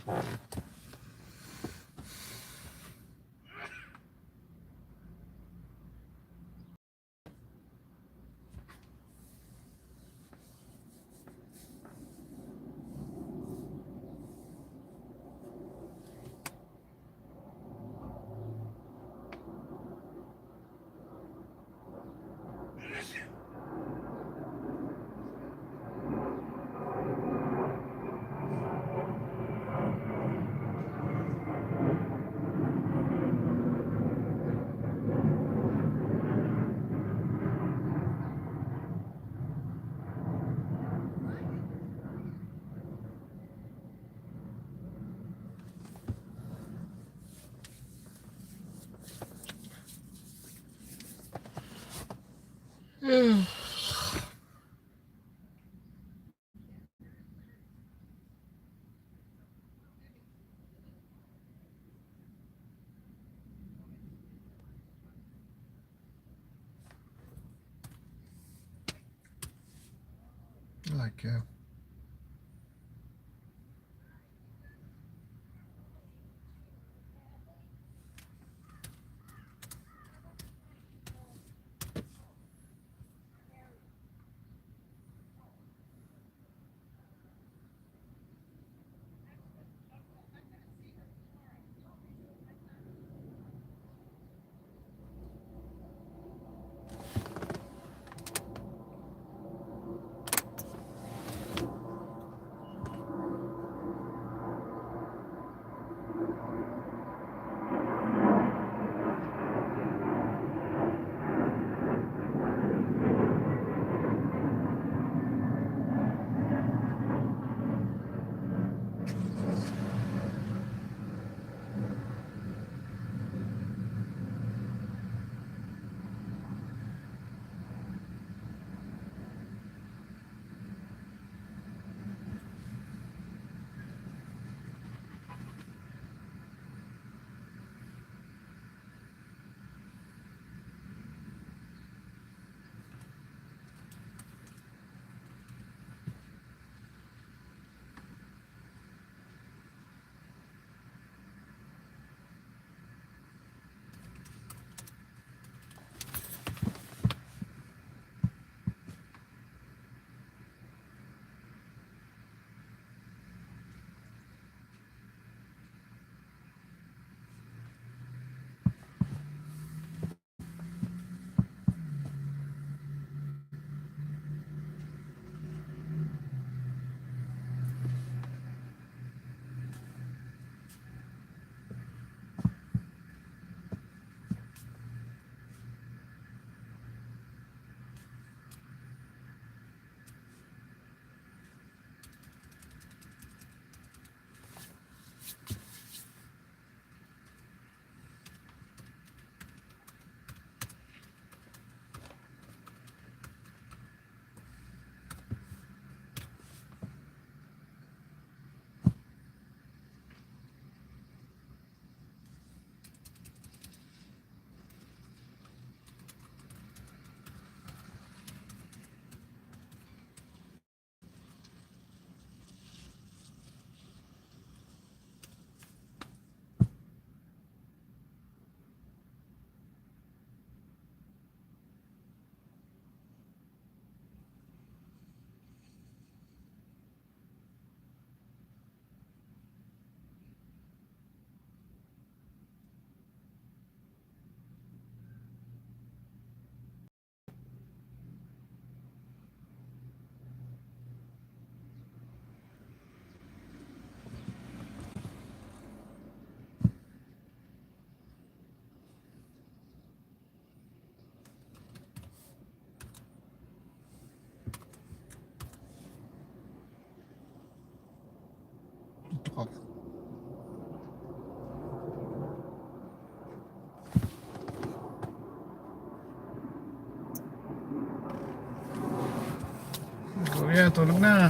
Like tutok ako. Kuya, tulog na.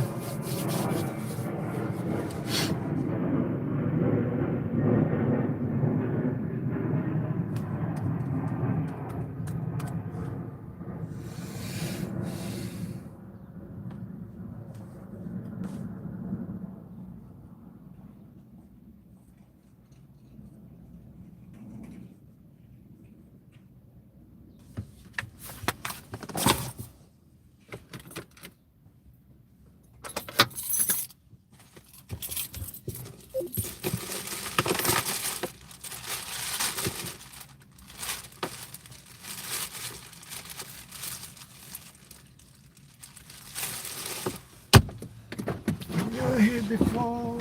before.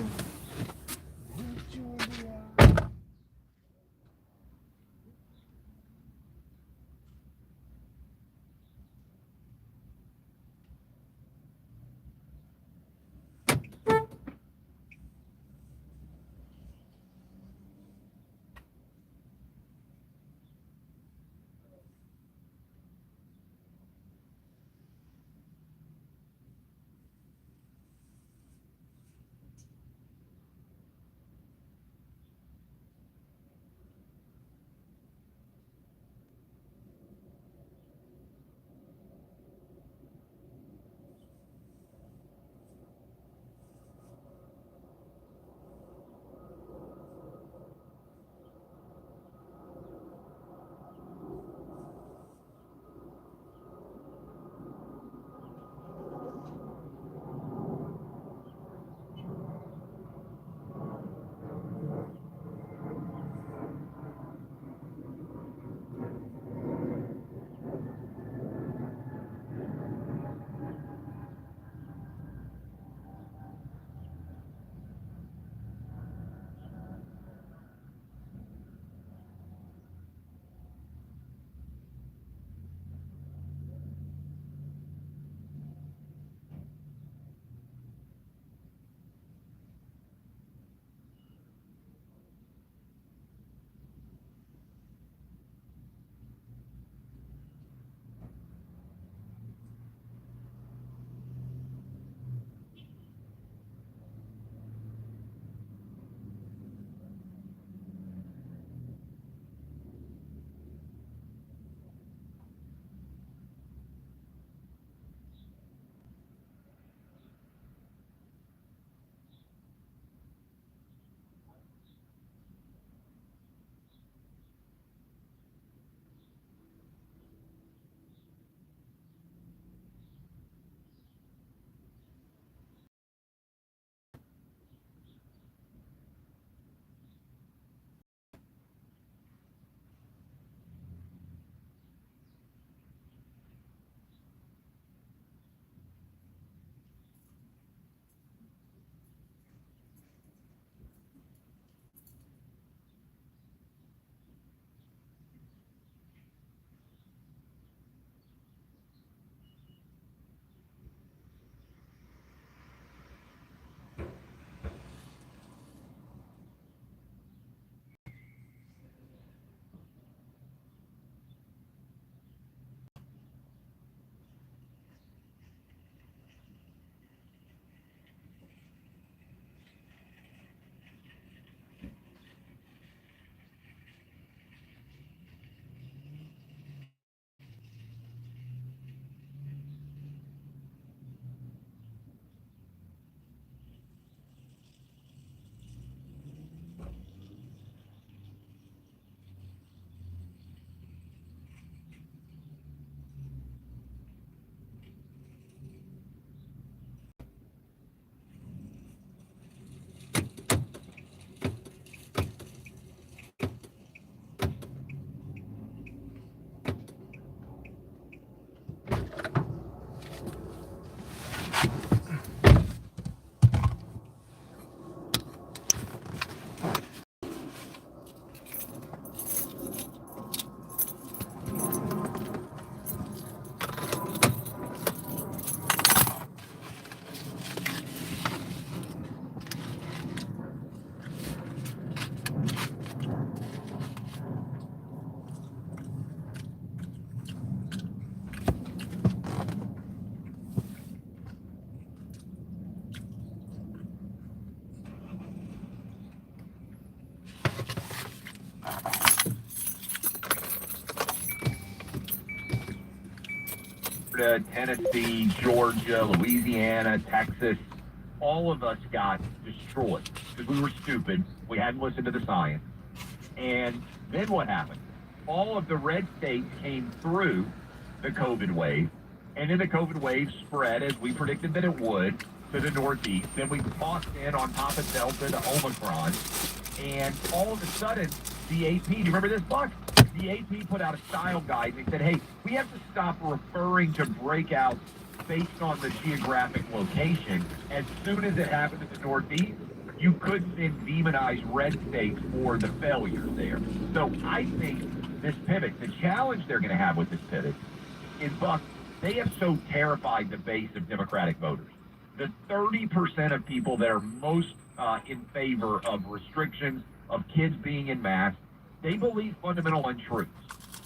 Tennessee, Georgia, Louisiana, Texas, all of us got destroyed because we were stupid. We hadn't listened to the science. And then what happened? All of the red states came through the COVID wave, and then the COVID wave spread as we predicted that it would to the Northeast. Then we tossed in on top of Delta to Omicron, and all of a sudden, the AP, do you remember this, Buck? The AP put out a style guide and they said, hey, we have to stop referring to breakouts based on the geographic location. As soon as it happened in the Northeast, you couldn't then demonize red states for the failures there. So I think this pivot, the challenge they're going to have with this pivot is, Buck, they have so terrified the base of Democratic voters. The 30% of people that are most in favor of restrictions, of kids being in masks, they believe fundamental untruths.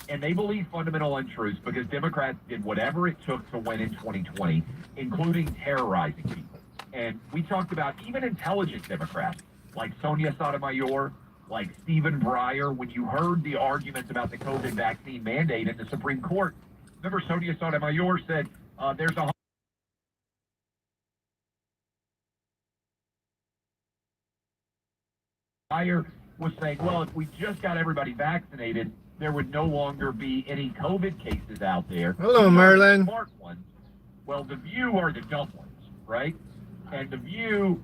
And they believe fundamental untruths because Democrats did whatever it took to win in 2020, including terrorizing people. And we talked about even intelligent Democrats like Sonia Sotomayor, like Stephen Breyer, when you heard the arguments about the COVID vaccine mandate in the Supreme Court. Remember, Sonia Sotomayor said there's a Breyer was saying, well, if we just got everybody vaccinated, there would no longer be any COVID cases out there. Hello, Marilyn. Smart ones. Well, the View are the dumb ones, right? And the View,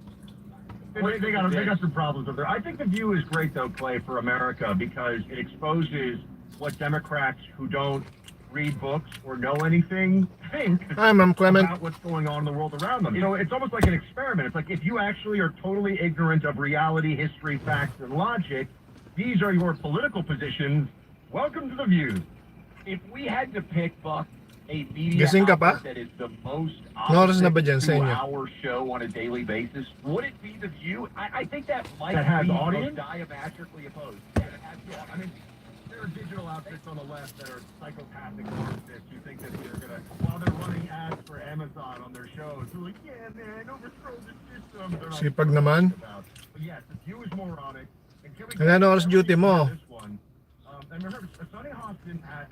they got some problems over there. I think the View is great, though, Clay, for America because it exposes what Democrats who don't read books or know anything think Hi, Ma'am Clement. about what's going on in the world around them. You know, it's almost like an experiment. It's like if you actually are totally ignorant of reality, history, facts, and logic, these are your political positions. Welcome to the View. If we had to pick, Buck, a media Gising ka pa? outlet that is the most Oras na ba opposite dyan sa to inyo? our show on a daily basis, would it be the View? I think that might That has be audience? most diametrically opposed. Yeah, it has audience. I mean, there are digital outfits on the left that are psychopathic narcissists who think that they're gonna, while they're running ads for Amazon on their shows, they're like, yeah, man, overthrow the system. They're not Sipag sure naman. about. But yes, the View is moronic. And can we Kailan oras duty mo? This one. And remember, Sunny Hostin has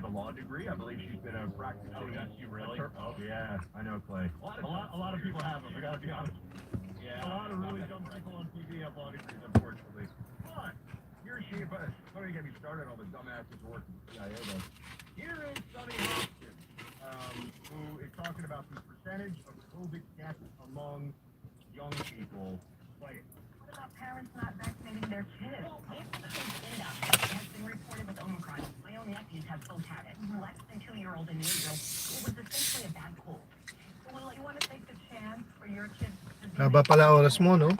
a law degree. I believe she's been a practicing. Oh, yes, you really? Oh, yeah, I know, Clay. A lot of people have them. I gotta be honest. Yeah. A lot of really dumb people on TV have law degrees, unfortunately. But here she, but don't even get me started on the dumbasses who work in the CIA, though. Here is Sunny Hostin, who is talking about the percentage of COVID deaths among young people. Like, What about parents not vaccinating their kids? If the data has been reported with Omicron, my own nephews have both had it. Less than 2-year-old in Israel. It was essentially a bad cold. So, will you want to take the chance for your kids to be Haba pala oras mo, no? It's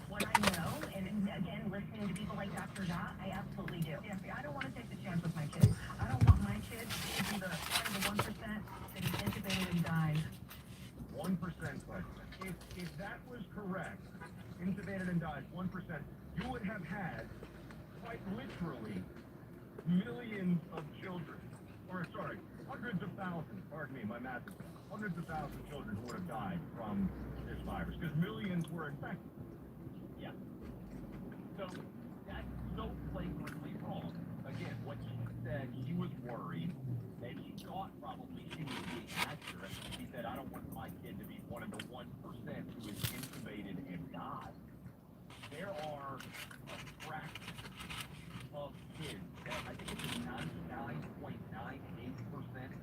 what I know, and again, listening to people like Dr. Jha, I absolutely do. Yeah, I don't want to take the chance with my kids. I don't want my kids to be the part of the 1% that is intubated and dies. 1% question. If that was correct, intubated and died 1%, you would have had, quite literally, millions of children, or sorry, hundreds of thousands, pardon me, my math is hundreds of thousands of children who would have died from this virus, because millions were infected. Yeah. So that's so flagrantly wrong. Again, what she said, she was worried, and she thought probably she was being accurate. She said, I don't want my kid to be one of the 1% who is intubated and died. There are a fraction of kids that I think it's a 99.98%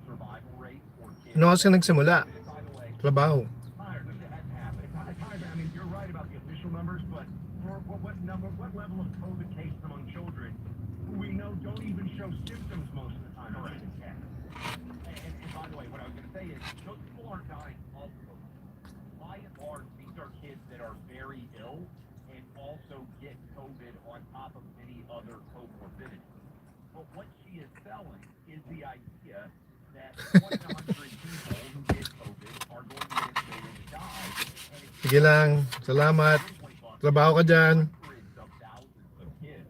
survival rate for kids. Ano kasi nagsimula? By the way, Trabaho. Higher, it hasn't happened. It's higher. I mean, you're right about the official numbers, but for what level of COVID cases among children who we know don't even show symptoms most of the time? Correct. And by the way, what I was going to say is those people aren't dying of COVID. By and large, these are kids that are very ill and also get COVID on top of many other comorbidities. But what she is selling is the idea that 1 in 100 people who get COVID are going to get intubated and die. And it's Sige lang. Salamat. Trabaho ka dyan. hundreds of thousands of kids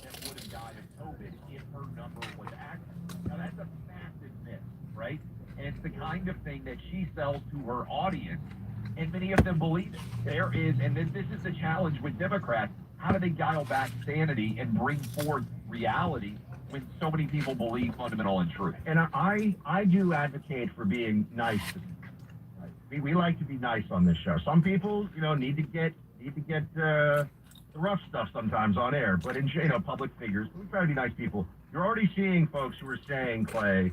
that would have died of COVID if her number was accurate. Now that's a massive myth, right? And it's the kind of thing that she sells to her audience, and many of them believe it. There is, and this is the challenge with Democrats. How do they dial back sanity and bring forth reality when so many people believe fundamental untruth? And I do advocate for being nice to people. Right? We like to be nice on this show. Some people, need to get the rough stuff sometimes on air, but in public figures, we try to be nice people. You're already seeing folks who are saying, Clay,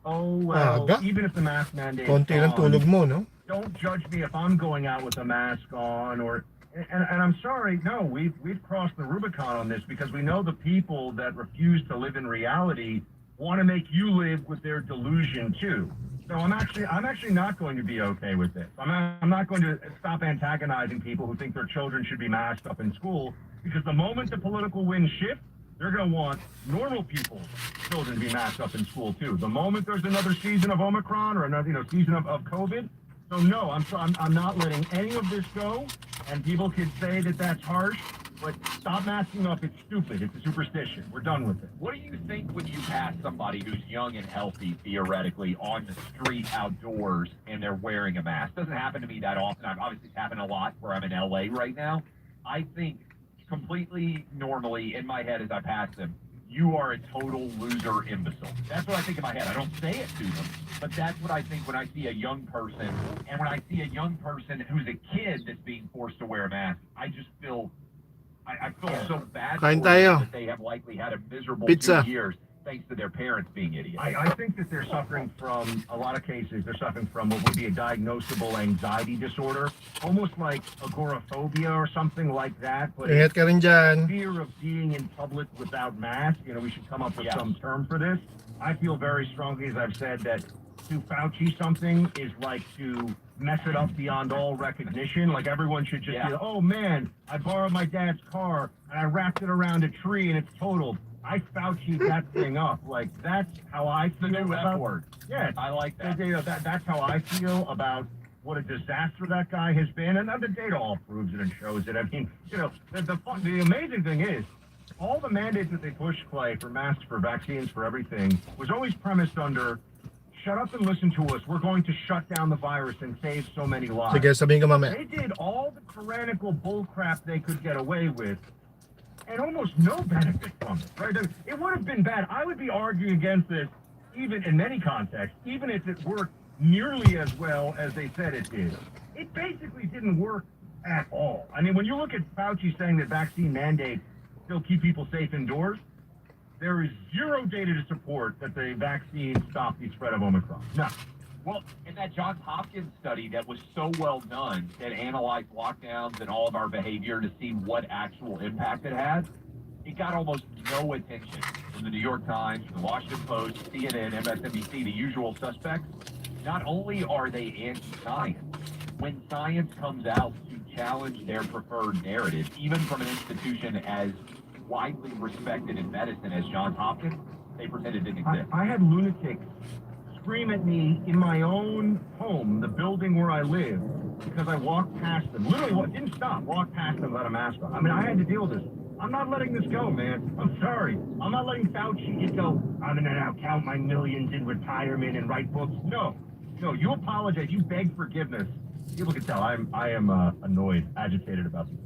oh well, Aga. even if the mask mandate Konti lang tulog mo, no? don't judge me if I'm going out with a mask on, or and I'm sorry, no, we've crossed the Rubicon on this, because we know the people that refuse to live in reality want to make you live with their delusion too. So I'm actually not going to be okay with this. I'm not going to stop antagonizing people who think their children should be masked up in school, because the moment the political winds shift, they're going to want normal people's children to be masked up in school too. The moment there's another season of Omicron or another season of COVID, so no, I'm not letting any of this go. And people could say that that's harsh, but stop masking up. It's stupid. It's a superstition. We're done with it. What do you think when you pass somebody who's young and healthy, theoretically, on the street outdoors and they're wearing a mask? Doesn't happen to me that often. Obviously, it's happened a lot where I'm in LA right now. I think completely normally in my head as I pass them, you are a total loser imbecile. That's what I think in my head. I don't say it to them, but that's what I think when I see a young person. And when I see a young person who's a kid that's being forced to wear a mask, I just feel, I feel so bad for Kain them tayo. that they have likely had a miserable Pizza. 2 years thanks to their parents being idiots. I think that they're suffering from, a lot of cases, they're suffering from what would be a diagnosable anxiety disorder, almost like agoraphobia or something like that. But Ingat ka rin dyan. fear of being in public without mask. We should come up with some term for this. I feel very strongly, as I've said, that to Fauci something is like to mess it up beyond all recognition. Like everyone should just be, oh man, I borrowed my dad's car and I wrapped it around a tree and it's totaled. I Fauci'd that thing up. Like that's how I feel The new F about. word. Yeah, I like that. that's how I feel about what a disaster that guy has been, and the data all proves it and shows it. I mean, the amazing thing is, all the mandates that they pushed, Clay, for masks, for vaccines, for everything, was always premised under, shut up and listen to us. We're going to shut down the virus and save so many lives. Sige, sabihin ko mamaya. They did all the tyrannical bullcrap they could get away with, and almost no benefit from it, right? It would have been bad. I would be arguing against this, even in many contexts, even if it worked nearly as well as they said it did. It basically didn't work at all. I mean, when you look at Fauci saying that vaccine mandates still keep people safe indoors, there is zero data to support that the vaccine stopped the spread of Omicron. No. Well, in that Johns Hopkins study that was so well done, that analyzed lockdowns and all of our behavior to see what actual impact it had, it got almost no attention from the New York Times, from the Washington Post, CNN, MSNBC, the usual suspects. Not only are they anti-science, when science comes out to challenge their preferred narrative, even from an institution as widely respected in medicine as Johns Hopkins, they pretend it didn't exist. I had lunatics scream at me in my own home, the building where I live, because I walked past them. Literally, didn't stop, walked past them without a mask on. I mean, I had to deal with this. I'm not letting this go, man. I'm sorry. I'm not letting Fauci just go, I'm going to now count my millions in retirement and write books. No, you apologize. You beg forgiveness. People can tell I am annoyed, agitated about this.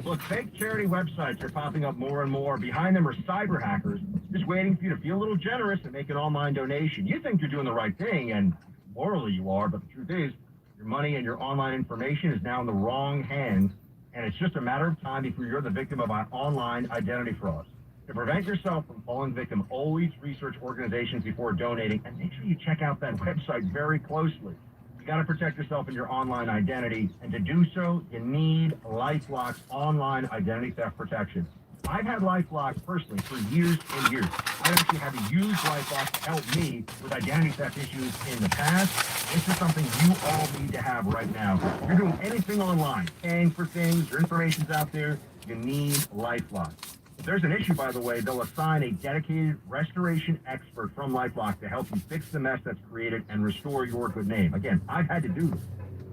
Look, fake charity websites are popping up more and more. Behind them are cyber hackers just waiting for you to feel a little generous and make an online donation. You think you're doing the right thing, and morally you are, but the truth is, your money and your online information is now in the wrong hands, and it's just a matter of time before you're the victim of an online identity fraud. To prevent yourself from falling victim, always research organizations before donating, and make sure you check out that website very closely. You got to protect yourself and your online identity, and to do so, you need LifeLock's online identity theft protection. I've had LifeLock personally for years and years. I actually had to use LifeLock to help me with identity theft issues in the past. This is something you all need to have right now. If you're doing anything online, paying for things, your information's out there, you need LifeLock. If there's an issue, by the way, they'll assign a dedicated restoration expert from LifeLock to help you fix the mess that's created and restore your good name. Again, I've had to do this.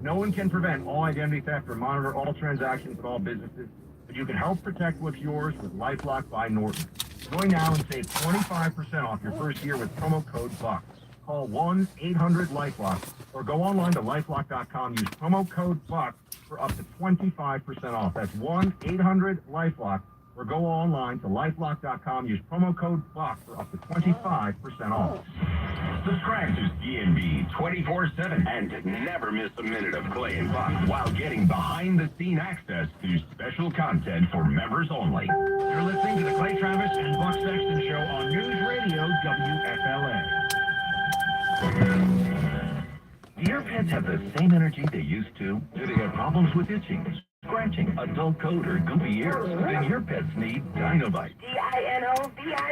No one can prevent all identity theft or monitor all transactions at all businesses, but you can help protect what's yours with LifeLock by Norton. Join now and save 25% off your first year with promo code BUCK. Call 1-800-LifeLock or go online to lifelock.com. Use promo code BUCK for up to 25% off. That's 1-800-LifeLock. Or go online to lifelock.com, use promo code BUCK for up to 25% off. Subscribe to DNB 24/7 and never miss a minute of Clay and Buck while getting behind-the-scene access to special content for members only. You're listening to the Clay Travis and Buck Sexton Show on News Radio WFLA. Do your pets have the same energy they used to? Do they have problems with itching, scratching, a dull coat, or goofy ears? Then your pets need Dinovite. DINOVITE.com.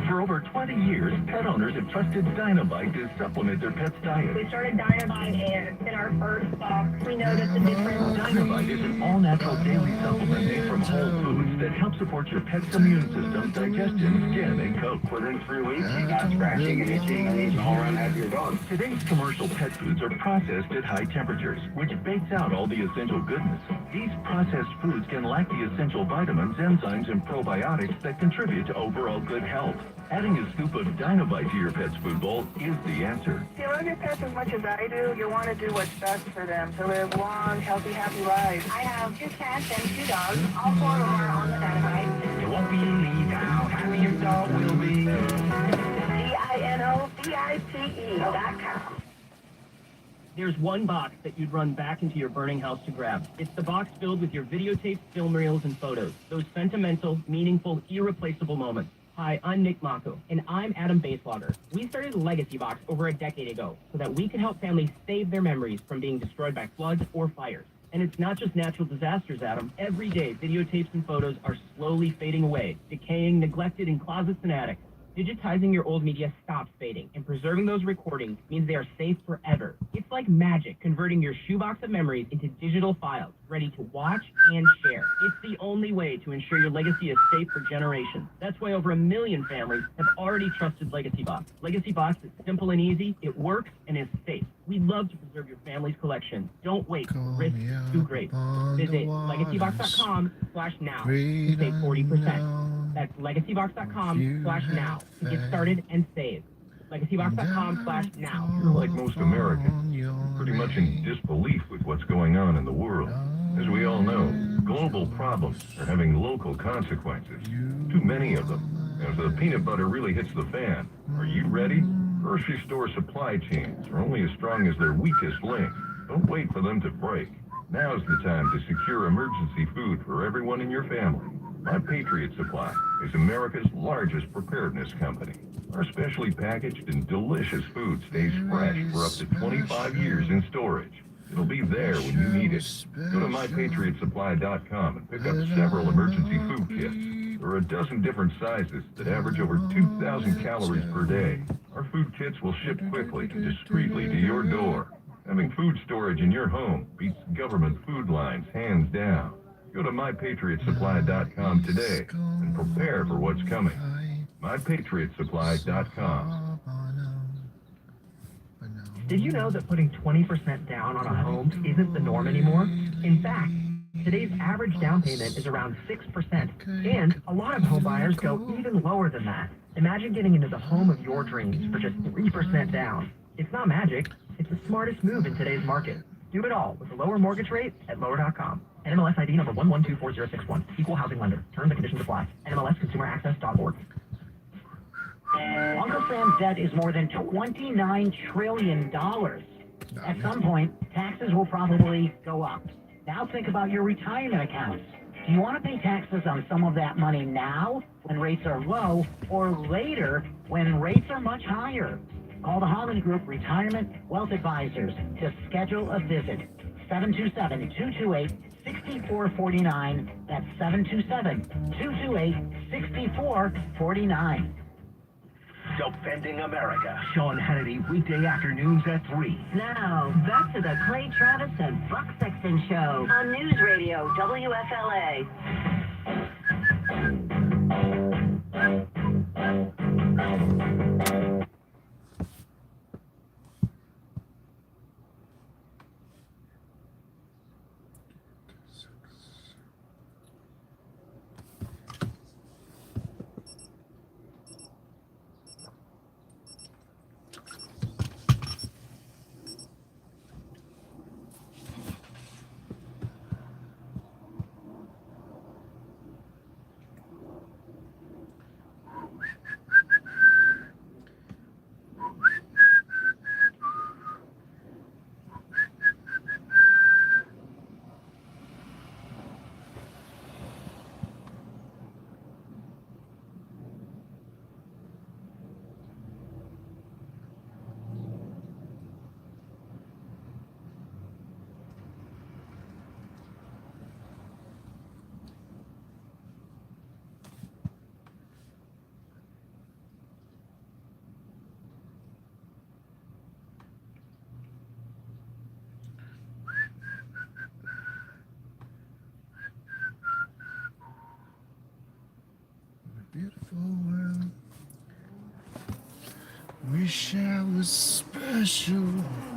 For over 20 years, pet owners have trusted Dynabite to supplement their pet's diet. We started Dynamite and in our first box, we noticed a difference. Dynabite is an all-natural daily supplement made from whole foods that help support your pet's immune system, digestion, skin, and coat. Within 3 weeks, he got scratching and itching, and he's an all-around happier dog. Today's commercial pet foods are processed at high temperatures, which bakes out all the essential goodness. These processed foods can lack the essential vitamins, enzymes, and probiotics that contribute to overall good health. Adding a scoop of Dynabite to your pet's food bowl is the answer. If you love your pets as much as I do, you want to do what's best for them to live long, healthy, happy lives. I have 2 cats and 2 dogs. All 4 of them are on the Dynamite. You won't believe how happy your dog will be. DINOVITE.com. There's one box that you'd run back into your burning house to grab. It's the box filled with your videotapes, film reels, and photos. Those sentimental, meaningful, irreplaceable moments. Hi, I'm Nick Mako, and I'm Adam Baselogger. We started the Legacy Box over a decade ago so that we could help families save their memories from being destroyed by floods or fires. And it's not just natural disasters, Adam. Every day, videotapes and photos are slowly fading away, decaying, neglected in closets and attics. Digitizing your old media stops fading, and preserving those recordings means they are safe forever. It's like magic, converting your shoebox of memories into digital files, ready to watch and share. It's the only way to ensure your legacy is safe for generations. That's why over 1 million families have already trusted Legacy Box. Legacy Box is simple and easy, it works, and is safe. We'd love to preserve your family's collection. Don't wait. The risk is too great. Visit legacybox.com/now to save 40%. That's legacybox.com/now to get started and save. legacybox.com/now. You're like most Americans, pretty much in disbelief with what's going on in the world. As we all know, global problems are having local consequences. Too many of them. As the peanut butter really hits the fan, are you ready? Grocery store supply chains are only as strong as their weakest link. Don't wait for them to break. Now's the time to secure emergency food for everyone in your family. My Patriot Supply is America's largest preparedness company. Our specially packaged and delicious food stays fresh for up to 25 years in storage. It'll be there when you need it. Go to mypatriotsupply.com and pick up several emergency food kits. There are a dozen different sizes that average over 2,000 calories per day. Our food kits will ship quickly and discreetly to your door. Having food storage in your home beats government food lines hands down. Go to mypatriotsupply.com today and prepare for what's coming. mypatriotsupply.com. Did you know that putting 20% down on a home isn't the norm anymore? In fact, today's average down payment is around 6%, and a lot of home buyers go even lower than that. Imagine getting into the home of your dreams for just 3% down. It's not magic, it's the smartest move in today's market. Do it all with a lower mortgage rate at lower.com. NMLS ID number 1124061. Equal housing lender. Terms and conditions apply. NMLSconsumeraccess.org. Uncle Sam's debt is more than $29 trillion. At some point, taxes will probably go up. Now think about your retirement accounts. Do you want to pay taxes on some of that money now, when rates are low, or later, when rates are much higher? Call the Harmon Group Retirement Wealth Advisors to schedule a visit. 727-228-6449. That's 727-228-6449. Defending America. Sean Hannity, weekday afternoons at 3. Now, back to the Clay Travis and Buck Sexton Show on News Radio WFLA. wish I was special.